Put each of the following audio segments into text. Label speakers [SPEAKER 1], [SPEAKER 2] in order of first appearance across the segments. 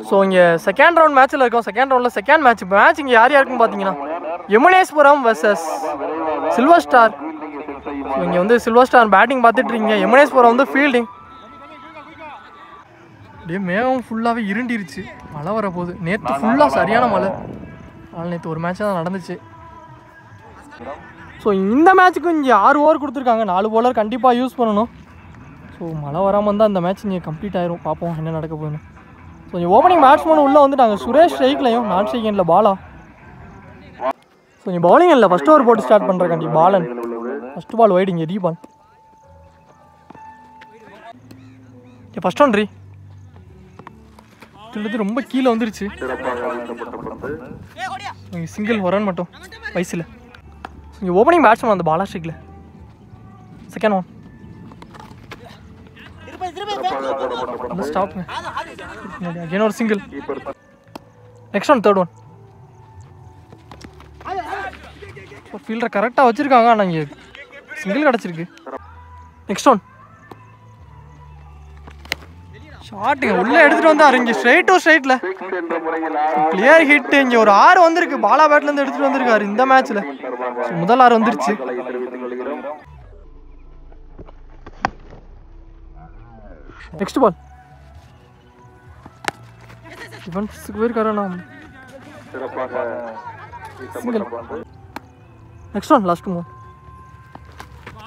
[SPEAKER 1] So இங்கே second round மேட்ச்சில் இருக்கோம். செகண்ட் ரவுண்டில் செகண்ட் மேட்ச் இங்கே யார் யாருக்குன்னு பார்த்தீங்கன்னா Yamuneswaram vs silver star. So இங்கே வந்து சில்வர் ஸ்டார் பேட்டிங் பார்த்துட்டு இருக்கீங்க, யமுனேஸ்வரம் வந்து ஃபீல்டிங். அப்படியே மேகம் ஃபுல்லாகவே இருண்டிருச்சு, மழை வர போகுது. நேற்று ஃபுல்லாக சரியான மழை, அதனால் நேற்று ஒரு மேட்ச் தான் நடந்துச்சு. ஸோ இந்த மேட்ச்சுக்கு இங்கே 6 ஓவர் கொடுத்துருக்காங்க, 4 bowler கண்டிப்பாக யூஸ் பண்ணணும். ஸோ மழை வராமல் இருந்தால் அந்த மேட்ச் இங்கே கம்ப்ளீட் ஆயிரும். பார்ப்போம் என்ன நடக்க போகுதுன்னு. ஸோ இங்கே ஓப்பனிங் பேட்ஸ்மேன் உள்ளே வந்துட்டாங்க, சுரேஷ் ஸ்ட்ரைக்லையும் நான் செகண்டில் பாலா. ஸோ இங்கே பவுலிங் இல்லை, ஃபஸ்ட் ஓவர் போட்டு ஸ்டார்ட் பண்ணுறக்காண்டி பாலன். ஃபஸ்ட் பால் வைடு, இங்கே ரீபால். இங்கே ஃபஸ்ட் ஒன் திருடுது ரொம்ப கீழே வந்துருச்சு. இங்கே சிங்கிள் ஒரன் மட்டும் வயசில். இங்கே ஓப்பனிங் பேட்ஸ்மேன் அந்த பாலா ஸ்ட்ரைக்கில். செகண்ட் ஒன் ஸ்டாப்ங்க, அகைன் ஒரு single. Next one third one. ஃபீல்டரை கரெக்டாக வச்சுருக்காங்க, ஆனால் இங்கே சிங்கிள் கிடச்சிருக்கு. நெக்ஸ்ட் ஒன் ஷாட்டுங்க, உள்ளே எடுத்துகிட்டு வந்தார். இங்கே ஸ்ட்ரைட் டு ஸ்ட்ரைட்டில் கிளியர் ஹிட். இங்கே ஒரு 6 வந்திருக்கு, பாலா பேட்லேருந்து எடுத்துகிட்டு வந்திருக்காரு இந்த மேட்ச்சில். முதல் 6 வந்துருச்சு. நெக்ஸ்ட் பால் டிஃபென்ஸுக்கு போயிருக்காரு. Single. Next one last move.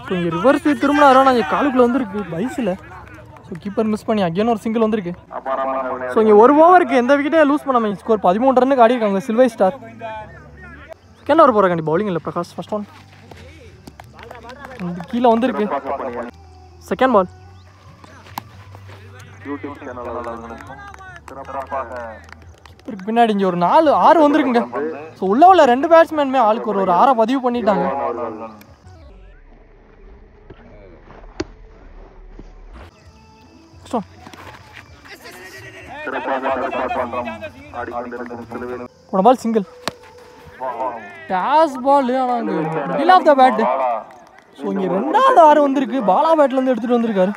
[SPEAKER 1] So இங்கே ரிவர்ஸ் திரும்பினாரோ, நான் இங்கே காலுக்குள்ளே வந்துருக்கு பைஸில். ஸோ கீப்பர் மிஸ் பண்ணி அகைன் ஒரு சிங்கிள் வந்திருக்கு. ஸோ இங்கே ஒரு ஓவருக்கு எந்த விக்கெட்டே லூஸ் பண்ணாமல் ஸ்கோர் 13 ரன்னுக்கு ஆடிருக்காங்க சில்வர் ஸ்டார். செகண்ட் ஓவர் போகிறாங்க பவுலிங் இல்லை பிரகாஷ். ஃபர்ஸ்ட் ஒன் கீழே வந்திருக்கு. செகண்ட் பால் பின்னாடி இங்கே ஒரு 4-6 வந்திருக்குங்க. ஸோ உள்ள 2 பேட்ஸ்மேனுமே ஆளுக்கு ஒரு 6 பதிவு பண்ணிட்டாங்க. போன பால் சிங்கிள் டாஸ் பால், ஆனால் middle of the bat. So இங்கே 2வது 6 வந்திருக்கு, பாலா பேட்லேருந்து எடுத்துகிட்டு வந்திருக்காரு.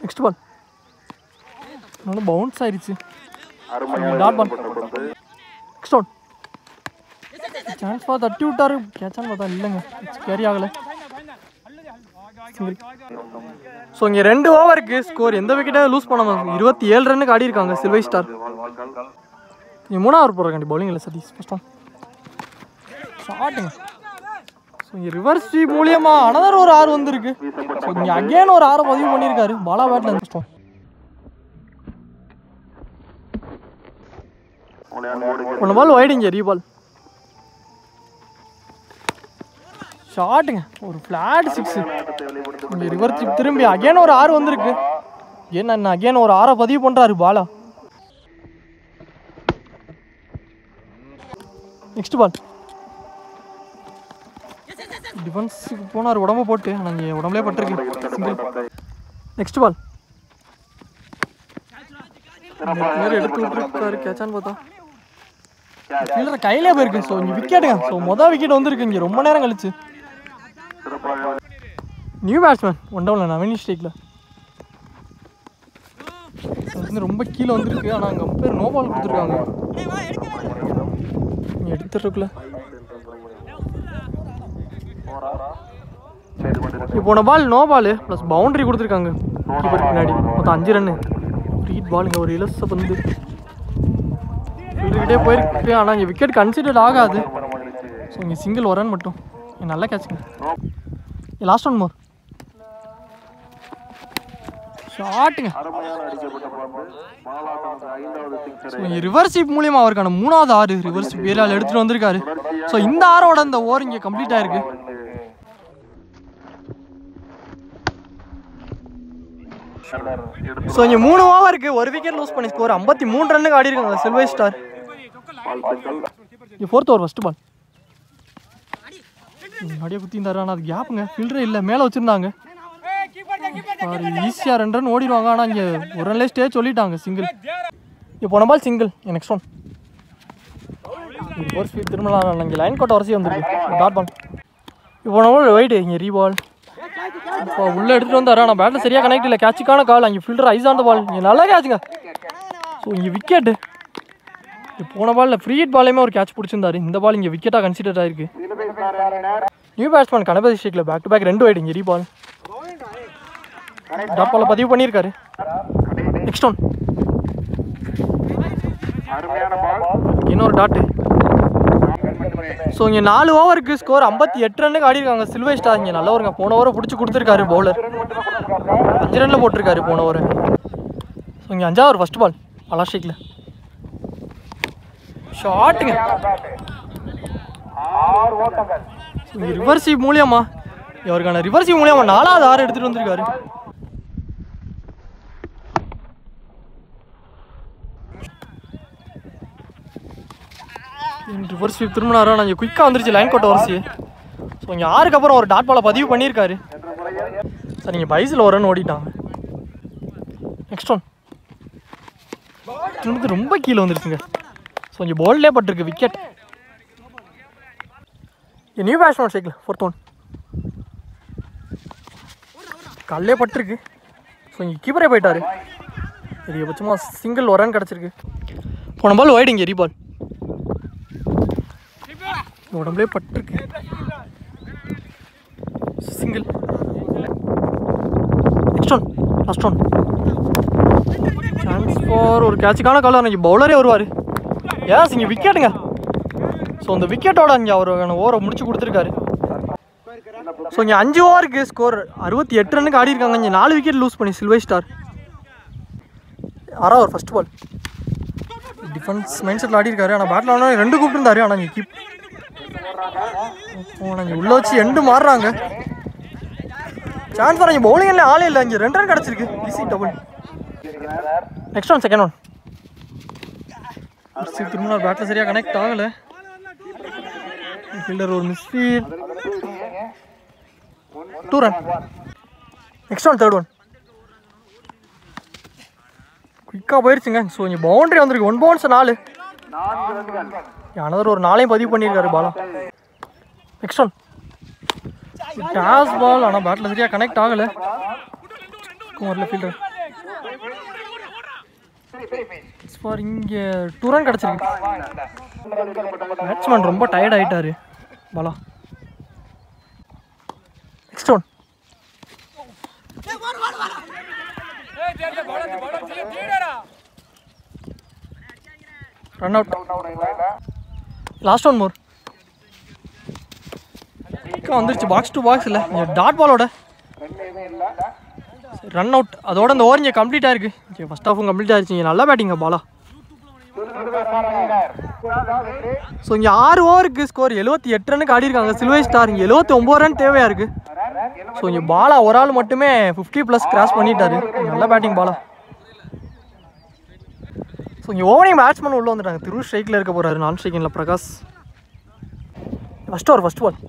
[SPEAKER 1] நெக்ஸ்ட் பால் பவுன்ஸ் ஆயிடுச்சு, dot ball. Next one chance பார்த்து தட்டி விட்டாரு, கேட்சான்னு பார்த்தா இல்லைங்க, கேரி ஆகலை. ஸோ இங்கே 2 ஓவருக்கு ஸ்கோர் எந்த விக்கெட்டே லூஸ் பண்ணாமல் 27 ரன்னுக்கு ஆடி இருக்காங்க சில்வர் ஸ்டார். இங்கே 3வது ஓவர் போடுறாங்க பவுலிங் இல்லை சதீஷ். ஃபர்ஸ்ட் ஒன் ஷாட்டுங்க. ஸோ இங்கே ரிவர்ஸ் ஸ்வீப் மூலியமாக அனதர் ஒரு 6 வந்திருக்கு. ஸோ இங்கே அகேன் ஒரு 6 பதிவு பண்ணியிருக்காரு பாலா பேட்டில். ஃபர்ஸ்ட் ஒன் ஒன்று பால் வைடு, இங்கே ரீபால். ஷாட்டுங்க, ஒரு ஃப்ளாட் 6. இங்கே ரிவர்ஸ் திரும்பி அகேன் ஒரு 6 வந்திருக்கு. ஏன்னா அகேன் ஒரு 6 பதிவு பண்ணுறாரு பாலா. நெக்ஸ்ட் பால் டிஃபென்ஸுக்கு போனார் உடம்பு போட்டு, ஆனால் இங்கே உடம்புலே பட்டிருக்கு சிங்கிள். நெக்ஸ்ட் பால் எடுத்து விட்டுருக்காரு, கேட்சான்னு பார்த்தா ஃபீல்டர் கையிலே போயிருக்கு. ஸோ இங்கே விக்கெட்டுங்க. ஸோ மொதல் விக்கெட் வந்திருக்கு இங்கே ரொம்ப நேரம் கழிச்சு. நியூ பேட்ஸ்மேன் 1 டவுனில் நவீன் ஸ்ட்ரைக்கில். ரொம்ப கீழே வந்துருக்கு, ஆனால் அங்கே பேர் நோ பால் கொடுத்துருக்காங்க. எடுத்துருக்குள்ள போன ball no ball plus boundary கொடுத்துருக்காங்க கீப்பருக்கு பின்னாடி. மொத்தம் 5 ரன்னு. ரீட் பால் இங்கே ஒரு இலச பந்து ஃபீல்டர்கிட்டே போயிருக்கு, ஆனால் இங்கே விக்கெட் கன்சிடர் ஆகாது. ஸோ இங்கே சிங்கிள் ஒரு ரன் மட்டும். நல்லா கேட்சுங்க. லாஸ்ட் ஒன் மோர் ஷாட்டுங்க. ரிவர்ஸ் ஸ்வீப் மூலியமா அவருக்கான 3வது 6 ரிவர்ஸ் ஸ்வீப் ஏரியாவில் எடுத்துட்டு வந்திருக்காரு. ஸோ இந்த 6ஓட இந்த ஓவர் இங்கே கம்ப்ளீட் ஆயிருக்கு. ஸோ இங்கே 3 ஓவருக்கு 1 விக்கெட் லூஸ் பண்ணி ஸ்கோர் 53 ரன்னுக்கு ஆடி இருக்காங்க சில்வர் ஸ்டார். இங்கே 4th ஓவர் ஃபர்ஸ்ட் பால் அப்படியே குத்திருந்தாரு, ஆனால் அது கேப்புங்க, ஃபீல்டரே இல்லை, மேலே வச்சுருந்தாங்க. ஈஸியாக 2 ரன் ஓடிடுவாங்க, ஆனால் இங்கே 1 ரன்லேயே ஸ்டே சொல்லிட்டாங்க சிங்கிள். இப்போ போன பால் சிங்கிள். நெக்ஸ்ட் ஒன் ஒரு ஸ்பீட் திரும்பலாம், இங்கே லைன் கோட்டை வரிசை வந்துருக்கு டாட் பால். இப்போ போன பால் வைடு, இங்கே ரீபால். இப்போ உள்ளே எடுத்துகிட்டு வந்தார். ஆனால் பேட்டில் சரியாக கனெக்ட் இல்லை. கேட்சுக்கான கால். அங்கே ஃபில்டர் ஐஸ் ஆன் த பால். இங்கே நல்லா கேட்சுங்க. ஸோ இங்கே விக்கெட்டு. போன பாலில் ஃப்ரீ ஹிட் பாலையுமே ஒரு கேட்ச் பிடிச்சிருந்தாரு. இந்த பால் இங்கே விக்கெட்டாக கன்சிடர் ஆயிருக்கு. நியூ பேட்ஸ்மேன் கணபதி ஸ்ட்ரீட்டில் பேக் டு பேக் 2 வைடு. இங்கே பால் டாட் பாலை பதிவு பண்ணியிருக்காரு. நெக்ஸ்ட் ஒன் இன்னொரு டாட்டு. ஸோ இங்கே 4 ஓவருக்கு ஸ்கோர் 58 ரன்னுக்கு ஆடிருக்காங்க சில்வர் ஸ்டார். இங்கே நல்ல ஒருங்க போன ஓவரை பிடிச்சி கொடுத்துருக்காரு பவுலர். 5 ரனில் போட்டிருக்காரு போன ஓவர். ஸோ இங்கே 5வது ஓவர் ஃபஸ்ட் பால் அலாஷிக்கில் ஷாட்டுங்க. இங்கே ரிவர்ஸிவ் மூலியமா இவருக்கான ரிவர்ஸிவ் மூலியமா 4வது 6 எடுத்துகிட்டு வந்திருக்காரு. ரிவர்ஸ் ஸ்வீப் திரும்பினாரோ. நான் இங்கே குயிக்காக வந்துருச்சு லைன் கோட்டை வரிசை. ஸோ இங்கே 6க்கு அப்புறம் ஒரு டாட் பாலை பதிவு பண்ணியிருக்காரு. சார் நீங்கள் பைஸில் ஒரு ரன் ஓடிட்டாங்க. நெக்ஸ்ட் ஒன் திரும்ப ரொம்ப கீழே வந்துருச்சுங்க. ஸோ இங்கே பால்லே பட்டிருக்கு விக்கெட். நியூ பேட்ஸ்மேன் சைக்கிள் 4th ஒன் கல்லே பட்டிருக்கு. ஸோ இங்கே கீப்பரே போயிட்டார். அதிகபட்சமாக சிங்கிள் ஒரு ரன் கிடச்சிருக்கு. போன பால் வைடு. இங்கே ரீபால் உடம்புலே பட்டிருக்கு. Single. Next one last one chance for ஒரு கேட்சுக்கான கால். அன்றைக்கி பவுலரே வருவார். ஏன் இங்கே விக்கெட்டுங்க. ஸோ அந்த விக்கெட்டோட இங்கே அவருக்கான ஓவரை முடிச்சு கொடுத்துருக்காரு. ஸோ இங்கே 5 ஓவருக்கு ஸ்கோர் 68 ரன்னுக்கு ஆடி இருக்காங்க. இங்கே 4 விக்கெட் லூஸ் பண்ணி சில்வர் ஸ்டார். 6வது over first ball. Defence mind settle ஆடி இருக்காரு. ஆனால் பேட்டில் ஆனால் 2 கூப்பிட்டுருந்தாரு. ஆனால் இங்கே கீப் இங்கே உள்ள வச்சு எண்டு மாறுறாங்க. சான்ஸ் வர பவுலிங் ஆளே இல்லை. இங்கே 2 ரன் கிடச்சிருக்கு. Easy double. Next one second one திரும்ப பேட்டில் சரியாக கனெக்ட் ஆகலை. ஃபீல்டர் ஒரு misfield 2 run. Next one third one குயிக்காக போயிடுச்சுங்க. ஸோ இங்கே பவுண்டரி வந்துருக்கு. 1 பவுன்ஸ் 4. அனதர் ஒரு 4ஐயும் பதிவு பண்ணியிருக்காரு Bala. Next one toss ball. ஆனால் பேட்டில் சரியாக கனெக்ட் ஆகலை. வரல ஃபீல்டர் ஃபார் இங்கே 2 ரன் கிடச்சிருக்கு. பேட்ஸ்மேன் ரொம்ப டயர்ட் ஆகிட்டாரு பாலா. Next one run out. Last one more வந்துருச்சு. பாக்ஸ் டு பாக்ஸ் இல்லை. இங்கே டாட் பாலோட ரன் அவுட். அதோட இந்த ஓவர் இங்கே கம்ப்ளீட் ஆயிருக்கு. இங்கே ஃபஸ்ட் ஹாஃபும் கம்ப்ளீட் ஆயிடுச்சு. இங்கே நல்லா பேட்டிங்க பாலா. ஸோ இங்கே 6 ஓவருக்கு ஸ்கோர் 78 ரன்னுக்கு ஆடி இருக்காங்க சில்வர் ஸ்டார். இங்கே 79 ரன் தேவையாக இருக்குது. ஸோ இங்கே பாலா ஒரு ஆள் மட்டுமே 50+ கிராஸ் பண்ணிட்டாரு. நல்ல பேட்டிங் பாலா. ஸோ இங்கே ஓவனிங் பேட்ஸ்மேன் உள்ளே வந்துட்டாங்க. திரு ஸ்ட்ரைக்கில் இருக்க போகிறாரு. நான் ஸ்ட்ரைக்கில் Prakash. First over first ball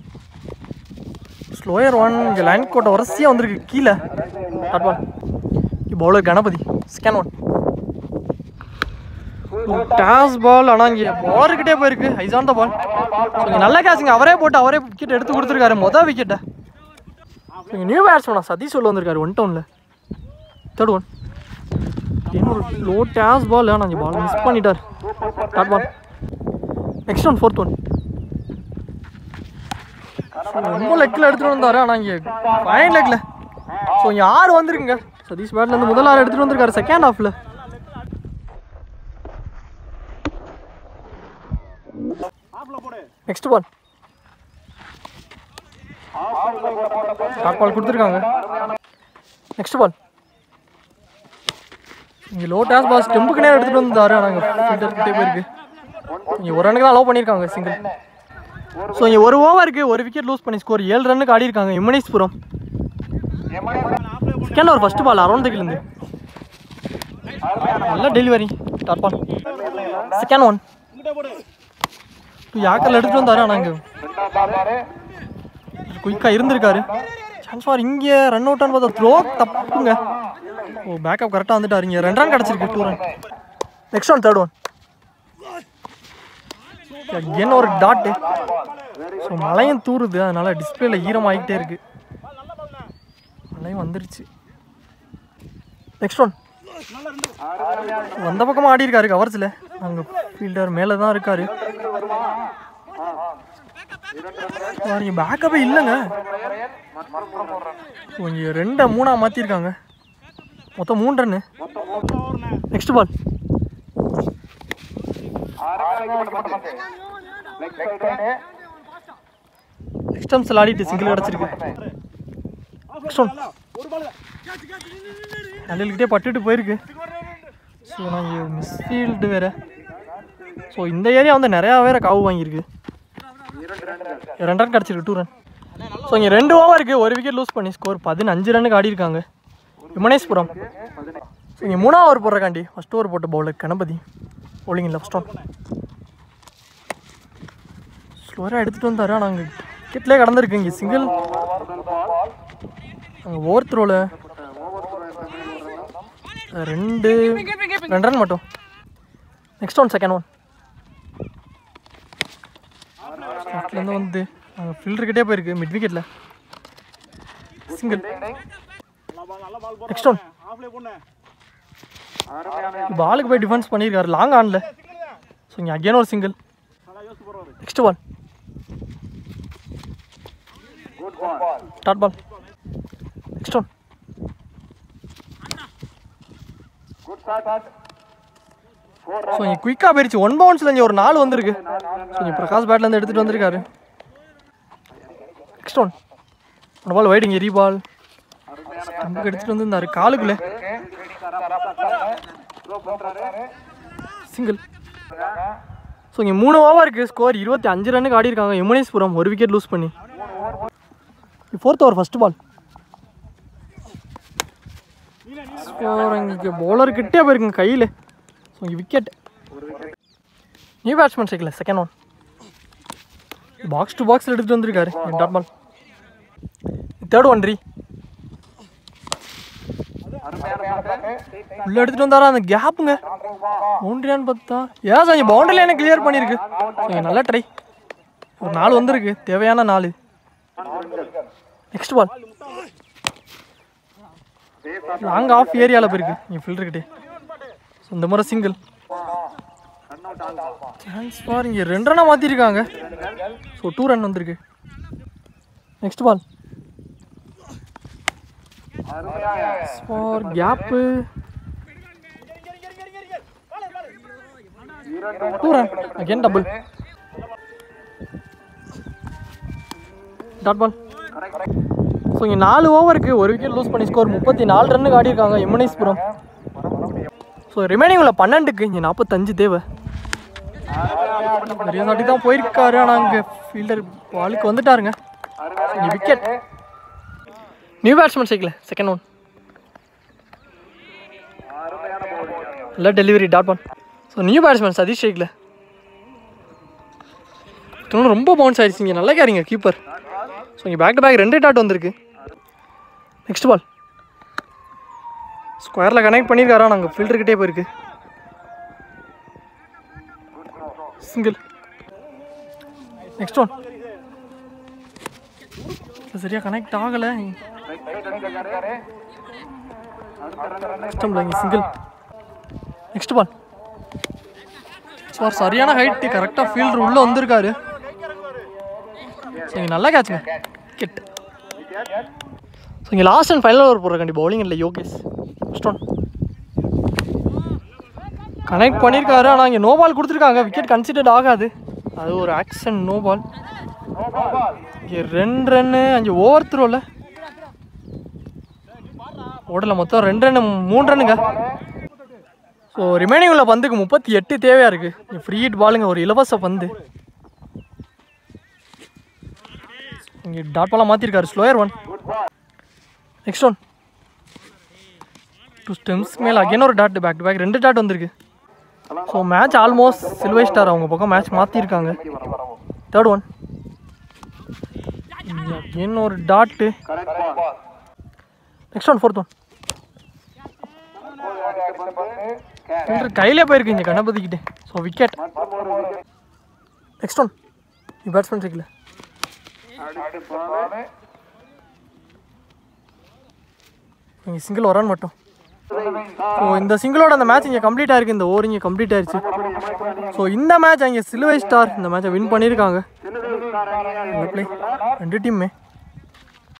[SPEAKER 1] slower one. இங்கே லைன் கோட்டை வரிசையாக வந்திருக்கு கீழே. Dot ball. Bowler Ganapathi second one toss ball. ஆனால் இங்கே பவுலர்கிட்டே போயிருக்கு. Eyes on the ball. So இங்கே நல்ல கேட்சுங்க. அவரே போட்டு அவரே விக்கெட் எடுத்து கொடுத்துருக்காரு மொதல் விக்கெட்டை. இங்கே நியூ பேட்ஸ்மேனா சதீஷ் உள்ள வந்திருக்காரு 1 டவுனில். தேர்ட் ஒன் இன்னொரு லோ டாஸ் பால். ஆனால் இங்கே பால் மிஸ் பண்ணிட்டார். Dot ball. Next one 4th one ரொம்ப லெக்கில் எடுத்துகிட்டு வந்தார். ஆனால் இங்கே ஃபைன் லெக்கில். ஸோ இங்கே 6 வந்திருக்குங்க. சதீஷ் பேட்லேருந்து முதல் 6 எடுத்துகிட்டு வந்திருக்காரு செகண்ட் ஹாஃபில். நெக்ஸ்ட் பால் டாட் பால் கொடுத்துருக்காங்க. நெக்ஸ்ட் பால் இங்கே லோ டாஸ் பால் ஸ்டெம்புக்கு நேரம் எடுத்துகிட்டு வந்தார். ஆனால் இங்கே ஃபீல்டர்கிட்டே போயிருக்கு. இங்கே ஒரு ரன்னுக்கு தான் அலோவ் பண்ணியிருக்காங்க சிங்கிள். ஸோ இங்கே 1 ஓவருக்கு 1 விக்கெட் லூஸ் பண்ணி ஸ்கோர் 7 ரன்னுக்கு ஆடி இருக்காங்க எம்என்எஸ்புரம். Second over first ball around தைக்கிலேருந்து நல்ல delivery. Dot ball second one யாக்கரில் எடுத்துகிட்டு வந்தார். ஆனால் இங்கே குயிக்காக இருந்திருக்காரு. சான்ஸ் ஃபார் இங்கே ரன் அவுட்டான்னு பார்த்தா த்ரோ தப்புங்க. ஓ பேக்கப் கரெக்டாக வந்துட்டார். இங்கே 2 ரன் கிடச்சிருக்கு 2 run. Next one third one என்ன ஒரு டாட்டு. ஸோ மழையும் தூருது. அதனால் டிஸ்பிளேல ஈரமாகிக்கிட்டே இருக்குது. லைன் வந்துருச்சு. நெக்ஸ்ட் ஒன் அந்த பக்கமாக ஆடி இருக்காரு கவர்ஸில். அங்கே ஃபீல்டர் மேலே தான் இருக்காரு. பேக்கப்பே இல்லைங்க. கொஞ்சம் 2-3 மாற்றிருக்காங்க. மொத்தம் 3 ரன்னு. நெக்ஸ்ட் பால் எக்ஸ்டம்ஸில் ஆடிட்டு சிங்கிள் கிடச்சிருக்கு. நெக்ஸ்ட் ஒன் நல்லகிட்டே பட்டுட்டு போயிருக்கு. ஸோ நான் மிஸ்ஃபீல்டு வேறு. ஸோ இந்த ஏரியா வந்து நிறையா வேறு காவு வாங்கியிருக்கு. 2 ரன் கிடச்சிருக்கு, 2 ரன். ஸோ இங்கே 2 ஓவருக்கு 1 விக்கெட் லூஸ் பண்ணி ஸ்கோர் 15 ரன்னுக்கு ஆடி இருக்காங்க விமனேஸ்புரம். ஸோ இங்கே 3ஆவது ஓவர் போடுறக்காண்டி ஃபஸ்ட் ஓவர் போட்ட பவுலர் கணபதி bowling இல்லை. ஃபஸ்ட் ஒன் ஸ்லோராக எடுத்துகிட்டு வந்தார். ஆனால் அங்கே விக்கெட்லேயே கடந்திருக்கு. இங்கே சிங்கிள் அங்கே ஓவர் த்ரோவில் 2 ரன் மட்டும். நெக்ஸ்ட் ஒன் செகண்ட் ஒன் ஸ்டார்ட்லேருந்து வந்து அங்கே ஃபீல்டர்கிட்டே போயிருக்கு மிட் விக்கெட்டில். சிங்கிள். நெக்ஸ்ட் ஒன் பாலுக்கு போய் டிஃபென்ஸ் பண்ணியிருக்காரு லாங் ஆனில். ஸோ இங்கே அகேன் ஒரு single. Next ball dot ball. Next one so இங்கே குயிக்காக போயிடுச்சு. 1 பவுன்ஸில் இங்கே ஒரு 4 வந்திருக்கு. ஸோ இங்கே பிரகாஷ் பேட்லேருந்து எடுத்துகிட்டு வந்திருக்காரு. நெக்ஸ்ட் ஒன் அந்த பால் வைடு. இங்கே ரீபால் அங்கே எடுத்துகிட்டு வந்துருந்தாரு காலுக்குள்ளே. சிங்கிள். ஸோ இங்கே 3 ஓவருக்கு ஸ்கோர் 25 ரன்னுக்கு ஆடி இருக்காங்க விமனேஸ்புரம் 1 விக்கெட் லூஸ் பண்ணி. 4th ஓவர் ஃபஸ்ட் பால் ஸ்கோர் இங்கே பவுலர்கிட்டே போயிருக்குங்க கையில். ஸோ இங்கே விக்கெட். நியூ பேட்ஸ்மேன் சைக்கிள் செகண்ட் ஒன் பாக்ஸ் டு பாக்ஸில் எடுத்துகிட்டு வந்திருக்காரு டாட் பால். 3rd ஒன் உள்ளே எடுத்துகிட்டு வந்தாரா அந்த கேப்புங்க. பவுண்டரியான்னு பார்த்தா ஏன் சார் பவுண்டரியில் என்ன கிளியர் பண்ணியிருக்கு. நல்லா ட்ரை. ஒரு 4 வந்திருக்கு, தேவையான 4. நெக்ஸ்ட் பால் லாங் ஆஃப் ஏரியாவில் போயிருக்கு இங்கே ஃபீல்டர்கிட்டே. ஸோ இந்த முறை சிங்கிள். சான்ஸ் பார் இங்கே 2 ரன்னாக மாற்றிருக்காங்க. ஸோ 2 ரன் வந்திருக்கு. நெக்ஸ்ட் பால் ஃபார் கேப்பு 2 ரன் again double. Dot ball. So இங்கே 4 ஓவருக்கு 1 விக்கெட் லூஸ் பண்ணி ஸ்கோர் 34 ரன்னுக்கு ஆடி இருக்காங்க விமனேஸ்புரம். ஸோ ரிமைனிங் உள்ள 12க்கு இங்கே 45 தேவை. நிறைய தாட்டி தான் போயிருக்காரு. ஆனால் அங்கே ஃபீல்டர் பாலுக்கு வந்துட்டாருங்க. இங்கே விக்கெட். நியூ பேட்ஸ்மேன் சைக்கிள் செகண்ட் ஒன் இல்லை delivery dot ball. So new batsman Satish சைக்கிள் ரொம்ப பவுன்ஸ் ஆயிடுச்சு. இங்கே நல்லா கேரிங்க கீப்பர். ஸோ இங்கே பேக் டு பேக் 2 டாட் வந்திருக்கு. நெக்ஸ்ட் பால் ஸ்கொயரில் கனெக்ட் பண்ணியிருக்காரா. நாங்கள் ஃபீல்டர்கிட்டே போயிருக்கு. சிங்கிள். நெக்ஸ்ட் ஒன் சரியாக கனெக்ட் ஆகலை. சிங்கிள். நெக்ஸ்ட் பால் சார் சரியான ஹைட்டு கரெக்டாக ஃபீல்டர் உள்ளே வந்திருக்காரு. ஸோ இங்கே நல்லா கேட்சுங்க கிட். ஸோ இங்கே லாஸ்ட் அண்ட் ஃபைனல் ஓவர் போடுற கண்டிப்பாக பவுலிங் இல்லை யோகேஷ். ஃபர்ஸ்ட் ஒன் கனெக்ட் பண்ணியிருக்காரு. ஆனால் இங்கே நோ பால் கொடுத்துருக்காங்க. விக்கெட் கன்சிடர்ட் ஆகாது. அது ஒரு ஆக்ஷன் நோ பால். இங்கே 2 ரன்னு அங்கே ஓவர் த்ரோவில் ஓடலை. மொத்தம் 2 ரன்னு 3 ரன்னுங்க. ஸோ ரிமைனிங் உள்ள பந்துக்கு 38 தேவையாக இருக்குது. ஃப்ரீ ஹிட் பாலுங்க, ஒரு இலவச பந்து. இங்கே டாட் பாலாக மாற்றிருக்காரு. Slower one. Next one 2 stumps மேலே அகைன் ஒரு dot. Back to back 2 dot வந்திருக்கு. So match almost silver star அவங்க பக்கம் மேட்ச் மாற்றிருக்காங்க. 3rd ஒன் அகைன் ஒரு dot. Next one 4th one கையிலே போயிருக்கு இங்கே கணபதிக்கிட்டே. So wicket. Next one batsman சைக்கிள் இங்கே சிங்கிள் வரான்னு மட்டும். ஸோ இந்த சிங்கிளோட அந்த மேட்ச் இங்கே கம்ப்ளீட் ஆயிருக்கு. இந்த ஓவர் இங்கே கம்ப்ளீட் ஆயிடுச்சு. ஸோ இந்த மேட்ச் அங்கே சில்வர் ஸ்டார் இந்த மேட்சை வின் பண்ணியிருக்காங்க. ரெண்டு டீம்மே